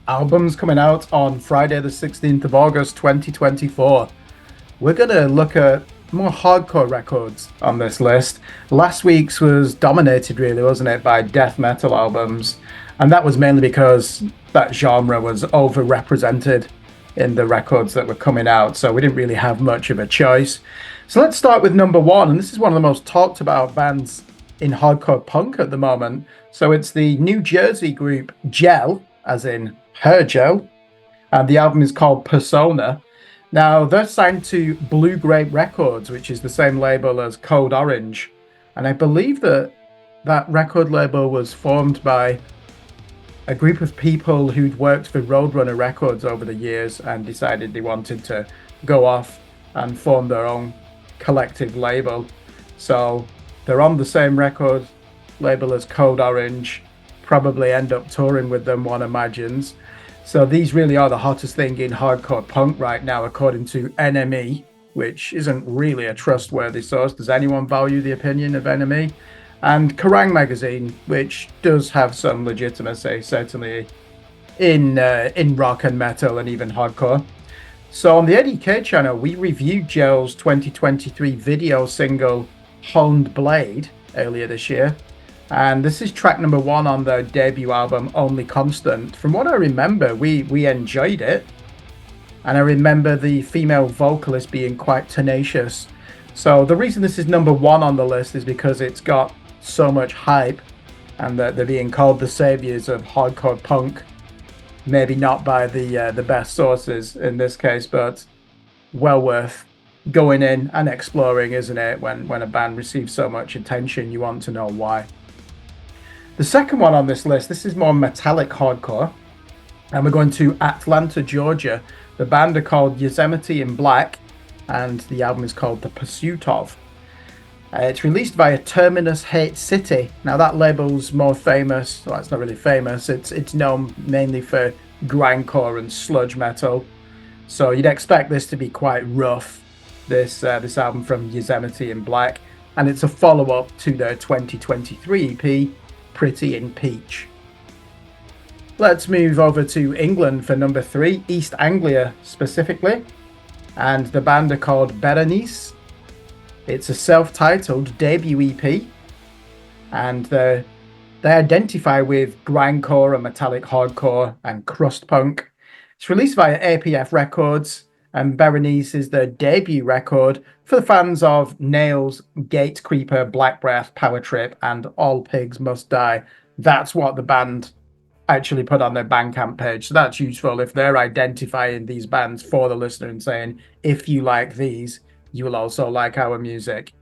albums coming out on Friday, the 16th of August, 2024. We're going to look at more hardcore records on this list. Last week's was dominated, really, wasn't it, by death metal albums? And that was mainly because that genre was overrepresented in the records that were coming out. So we didn't really have much of a choice. So let's start with number one. And this is one of the most talked about bands in hardcore punk at the moment. So it's the New Jersey group Gel, as in her gel. And the album is called Persona. Now, they're signed to Blue Grape Records, which is the same label as Code Orange. And I believe that that record label was formed by a group of people who'd worked for Roadrunner Records over the years and decided they wanted to go off and form their own collective label. So they're on the same record label as Code Orange, probably end up touring with them, one imagines. So these really are the hottest thing in hardcore punk right now, according to NME, which isn't really a trustworthy source. Does anyone value the opinion of NME? And Kerrang magazine, which does have some legitimacy, certainly in rock and metal and even hardcore. So on the A.D.K channel, we reviewed Gel's 2023 video single Honed Blade earlier this year. And this is track number one on their debut album, Only Constant. From what I remember, we enjoyed it. And I remember the female vocalist being quite tenacious. So the reason this is number one on the list is because it's got so much hype and that they're being called the saviors of hardcore punk. Maybe not by the best sources in this case, but well worth going in and exploring, isn't it? When a band receives so much attention, you want to know why. The second one on this list, this is more metallic hardcore, and we're going to Atlanta, Georgia. The band are called Yosemite in Black, and the album is called The Pursuit Of. It's released via Terminus Hate City. Now that label's more famous, well, it's not really famous, it's known mainly for grindcore and sludge metal. So you'd expect this to be quite rough, this album from Yosemite in Black, and it's a follow-up to their 2023 EP, Pretty in Peach. Let's move over to England for number three, East Anglia specifically, and the band are called Berenice. It's a self-titled debut EP, and they identify with grindcore and metallic hardcore and crust punk. It's released via APF Records, and Berenice is their debut record for the fans of Nails, Gatecreeper, Black Breath, Power Trip, and All Pigs Must Die. That's what the band actually put on their Bandcamp page. So that's useful if they're identifying these bands for the listener and saying, if you like these, you will also like our music.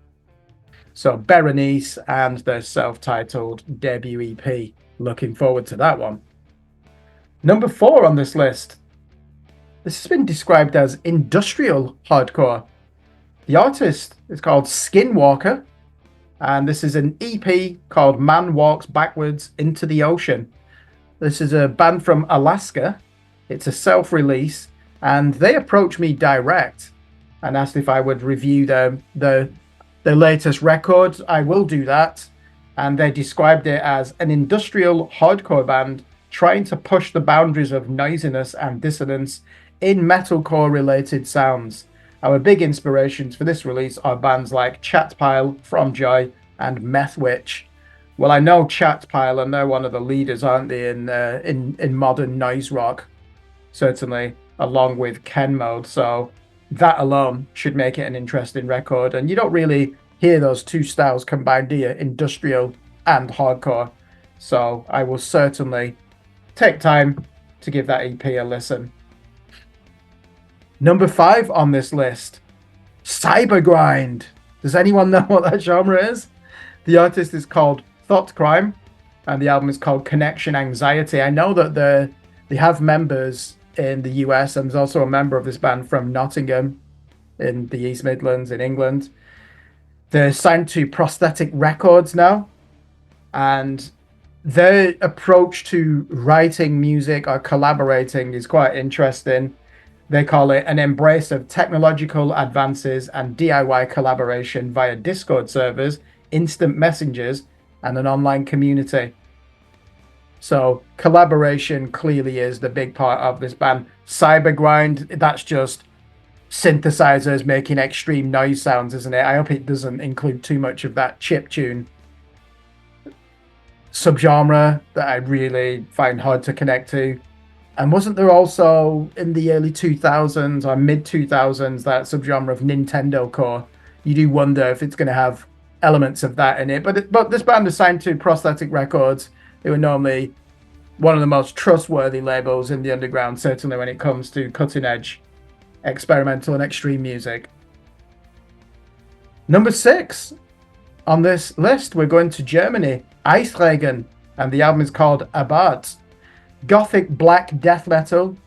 So Berenice and their self-titled debut EP. Looking forward to that one. Number four on this list. This has been described as industrial hardcore. The artist is called Skinwalker, and this is an EP called Man Walks Backwards into the Ocean. This is a band from Alaska. It's a self-release, and they approached me direct and asked if I would review their latest record. I will do that. And they described it as an industrial hardcore band trying to push the boundaries of noisiness and dissonance in metalcore related sounds. Our big inspirations for this release are bands like Chatpile, From Joy, and Methwitch. Well, I know Chatpile, and they're one of the leaders, aren't they, in modern noise rock, certainly, along with Ken Mode. So that alone should make it an interesting record. And you don't really hear those two styles combined, do you? Industrial and hardcore. So I will certainly take time to give that EP a listen. Number five on this list, Cybergrind. Does anyone know what that genre is? The artist is called Thought Crime, and the album is called Connection Anxiety. I know that they have members in the US, and there's also a member of this band from Nottingham in the East Midlands in England. They're signed to Prosthetic Records now, and their approach to writing music or collaborating is quite interesting. They call it an embrace of technological advances and DIY collaboration via Discord servers, instant messengers, and an online community. So collaboration clearly is the big part of this band. Cybergrind, that's just synthesizers making extreme noise sounds, isn't it? I hope it doesn't include too much of that chip tune subgenre that I really find hard to connect to. And wasn't there also in the early 2000s or mid 2000s that subgenre of Nintendo core? You do wonder if it's going to have elements of that in it. But this band is signed to Prosthetic Records, who are normally one of the most trustworthy labels in the underground, certainly when it comes to cutting edge experimental and extreme music. Number 6 on this list, we're going to Germany, Eisregen, and the album is called Abad. Gothic black death metal.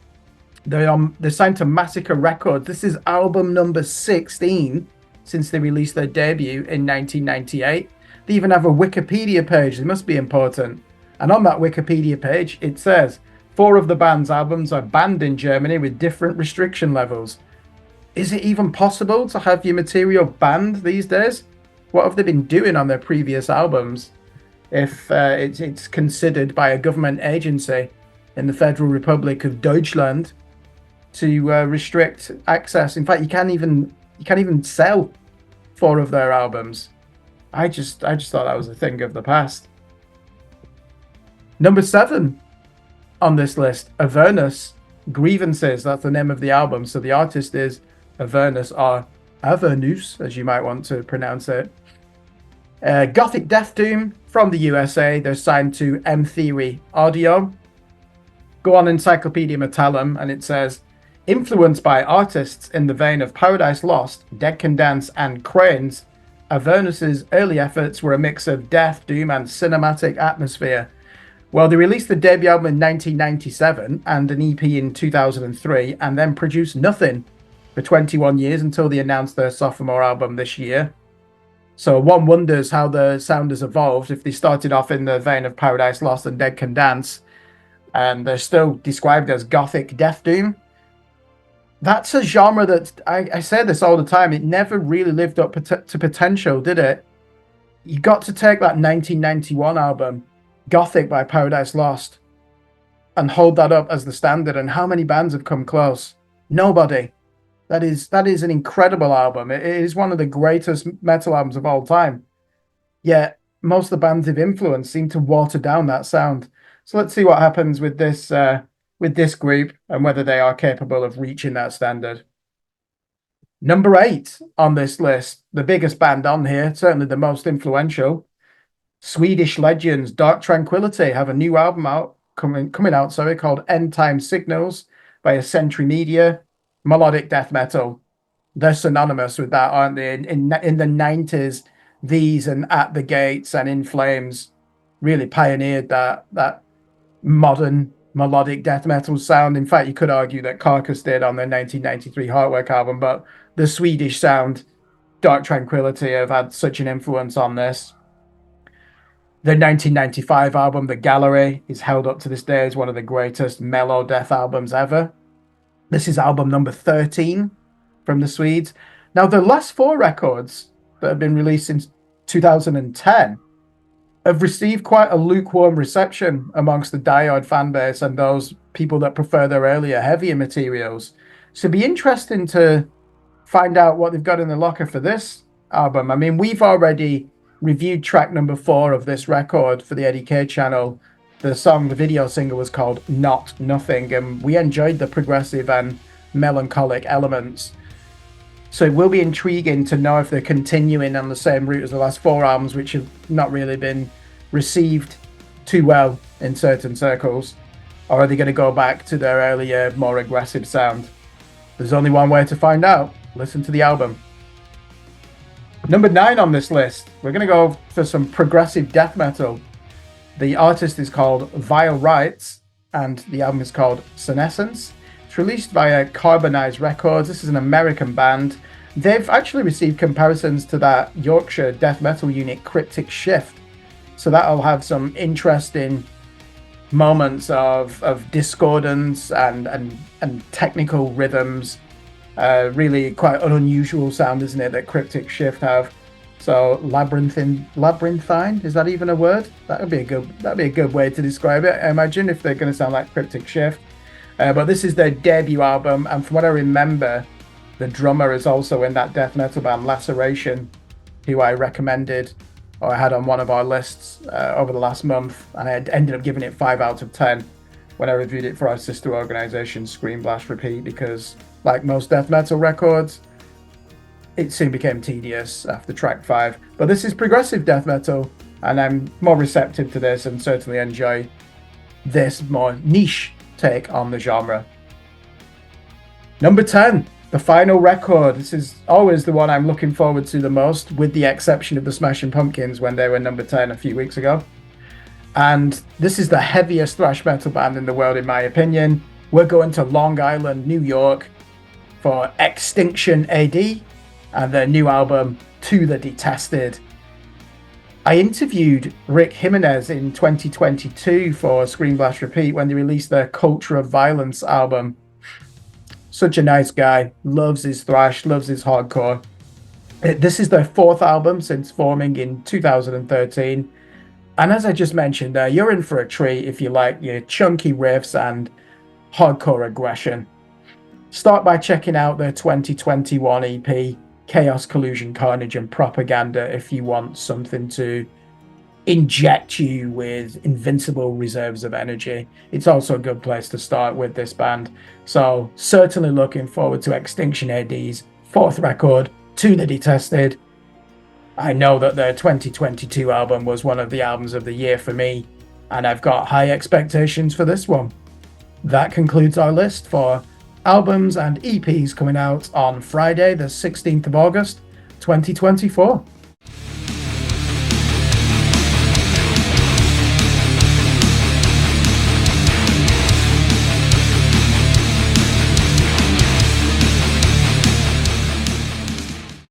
They're signed to Massacre Records. This is album number 16 since they released their debut in 1998. They even have a Wikipedia page. They must be important. And on that Wikipedia page, it says 4 of the band's albums are banned in Germany with different restriction levels. Is it even possible to have your material banned these days? What have they been doing on their previous albums if it's considered by a government agency in the Federal Republic of Deutschland to restrict access? In fact, you can't even sell 4 of their albums. I just thought that was a thing of the past. Number 7 on this list, Avernus, Grievances. That's the name of the album. So the artist is Avernus, or Avernus, as you might want to pronounce it. Gothic Death Doom from the USA. They're signed to M Theory Audio. Go on Encyclopedia Metallum, and it says, influenced by artists in the vein of Paradise Lost, Dead Can Dance, and Cranes, Avernus's early efforts were a mix of death, doom, and cinematic atmosphere. Well, they released the debut album in 1997 and an EP in 2003, and then produced nothing for 21 years until they announced their sophomore album this year. So one wonders how the sound has evolved if they started off in the vein of Paradise Lost and Dead Can Dance, and they're still described as Gothic Death Doom. That's a genre that, I say this all the time, it never really lived up to potential, did it? You got to take that 1991 album, Gothic by Paradise Lost, and hold that up as the standard. And how many bands have come close? Nobody. That is an incredible album. It is one of the greatest metal albums of all time. Yet most of the bands they've influenced seem to water down that sound. So let's see what happens with this group and whether they are capable of reaching that standard. Number 8 on this list, the biggest band on here, certainly the most influential. Swedish legends Dark Tranquillity have a new album coming out, called End Time Signals by Century Media. Melodic death metal. They're synonymous with that, aren't they? In the 90s, these and At the Gates and In Flames really pioneered that modern melodic death metal sound. In fact, you could argue that Carcass did on their 1993 Heartwork album, but the Swedish sound, Dark Tranquillity, have had such an influence on this. Their 1995 album, The Gallery, is held up to this day as one of the greatest mellow death albums ever. This is album number 13 from the Swedes. Now, the last 4 records that have been released since 2010 have received quite a lukewarm reception amongst the diehard fan base and those people that prefer their earlier, heavier materials. So it'd be interesting to find out what they've got in the locker for this album. I mean, we've already reviewed track number 4 of this record for the A.D.K channel. The video single was called Not Nothing, and we enjoyed the progressive and melancholic elements. So it will be intriguing to know if they're continuing on the same route as the last 4 albums, which have not really been received too well in certain circles, or are they going to go back to their earlier, more aggressive sound? There's only one way to find out. Listen to the album. Number 9 on this list, we're going to go for some progressive death metal. The artist is called Vile Rights, and the album is called Senescence. It's released via Carbonized Records. This is an American band. They've actually received comparisons to that Yorkshire death metal unit Cryptic Shift. So that'll have some interesting moments of discordance and technical rhythms. Really quite an unusual sound, isn't it, that Cryptic Shift have. So labyrinthine, is that even a word? That'd be a good way to describe it. I imagine if they're going to sound like Cryptic Shift. But this is their debut album, and from what I remember, the drummer is also in that death metal band Laceration, who I recommended or I had on one of our lists over the last month, and I ended up giving it 5 out of 10 when I reviewed it for our sister organization, Scream Blast Repeat, because like most death metal records, it soon became tedious after track 5. But this is progressive death metal, and I'm more receptive to this and certainly enjoy this more niche take on the genre. Number 10, the final record. This is always the one I'm looking forward to the most, with the exception of the Smashing Pumpkins when they were number 10 a few weeks ago. And this is the heaviest thrash metal band in the world, in my opinion. We're going to Long Island, New York for Extinction A.D. and their new album, To the Detested. I interviewed Rick Jimenez in 2022 for Scream Blast Repeat when they released their Culture of Violence album. Such a nice guy, loves his thrash, loves his hardcore. This is their 4th album since forming in 2013. And as I just mentioned there, you're in for a treat if you like your chunky riffs and hardcore aggression. Start by checking out their 2021 EP, Chaos, Collusion, Carnage, and Propaganda, if you want something to inject you with invincible reserves of energy. It's also a good place to start with this band. So certainly looking forward to Extinction AD's 4th record, To the Detested. I know that their 2022 album was one of the albums of the year for me, and I've got high expectations for this one. That concludes our list for albums and EPs coming out on Friday, the 16th of August, 2024.